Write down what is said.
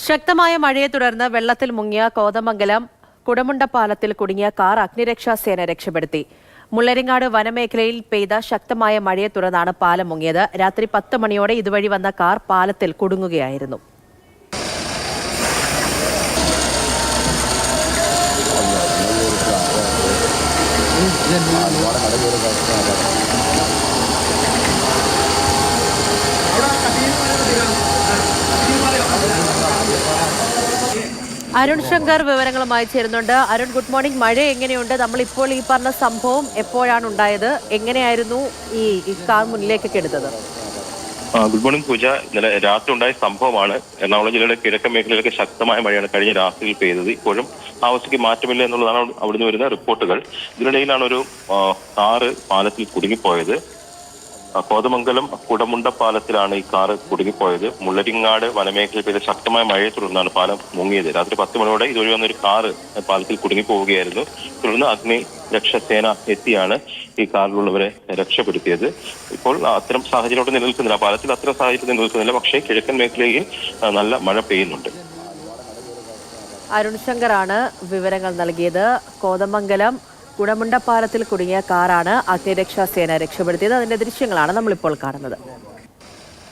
ശക്തമായ മഴയെ തുടർന്ന് വെള്ളത്തിൽ മുങ്ങിയ കോതമംഗലം കുടമുണ്ടപ്പാലത്തിൽ കുടുങ്ങിയ കാർ അഗ്നിരക്ഷാസേന രക്ഷപ്പെടുത്തി. മുള്ളരിങ്ങാട് വനമേഖലയിൽ പെയ്ത ശക്തമായ മഴയെ തുടർന്നാണ് പാലം മുങ്ങിയത്. രാത്രി 10 മണിയോടെ ഇതുവഴി വന്ന കാർ പാലത്തിൽ കുടുങ്ങുകയായിരുന്നു. അരുൺ ശങ്കർ വിവരങ്ങളുമായി ചേരുന്നുണ്ട്. Arun, good morning. മഴ എങ്ങനെയുണ്ട്? നമ്മളിപ്പോൾ ഈ പറഞ്ഞ സംഭവം എപ്പോഴാണ് ഉണ്ടായത്? എങ്ങനെയായിരുന്നു ഈ കാർ മുന്നിലേക്കൊക്കെ എടുത്തത്? ഗുഡ് മോർണിംഗ് പൂജ. ഇന്നലെ രാത്രി ഉണ്ടായ സംഭവമാണ്. എറണാകുളം ജില്ലയുടെ കിഴക്കൻ മേഖലയിലൊക്കെ ശക്തമായ മഴയാണ് കഴിഞ്ഞ രാത്രിയിൽ പെയ്തത്. ഇപ്പോഴും അവസ്ഥയ്ക്ക് മാറ്റമില്ല എന്നുള്ളതാണ് അവിടുന്ന് വരുന്ന റിപ്പോർട്ടുകൾ. ഇതിനിടയിലാണ് ഒരു കാറ് പാലത്തിൽ കുടുങ്ങിപ്പോയത്. കോതമംഗലം കുടമുണ്ടപ്പാലത്തിലാണ് ഈ കാറ് കുടുങ്ങിപ്പോയത്. മുള്ളരിങ്ങാട് വനമേഖലയിൽ പെയ്ത ശക്തമായ മഴയെ തുടർന്നാണ് പാലം മുങ്ങിയത്. രാത്രി 10 മണിയോടെ ഇതുവഴി വന്നൊരു കാറ് പാലത്തിൽ കുടുങ്ങിപ്പോവുകയായിരുന്നു. തുടർന്ന് അഗ്നി രക്ഷാസേന എത്തിയാണ് ഈ കാറിലുള്ളവരെ രക്ഷപ്പെടുത്തിയത്. ഇപ്പോൾ അത്തരം സാഹചര്യം നിലനിൽക്കുന്നില്ല, പാലത്തിൽ അത്തരം സാഹചര്യം നിലനിൽക്കുന്നില്ല. പക്ഷേ കിഴക്കൻ മേഖലയിൽ നല്ല മഴ പെയ്യുന്നുണ്ട്. അരുൺ ശങ്കറാണ് വിവരങ്ങൾ നൽകിയത്. കോതമംഗലം കുടമുണ്ടപ്പാലത്തിൽ കുടുങ്ങിയ കാറാണ് അഗ്നിരക്ഷാസേന രക്ഷപ്പെടുത്തിയത്. അതിന്റെ ദൃശ്യങ്ങളാണ് നമ്മളിപ്പോൾ കാണുന്നത്.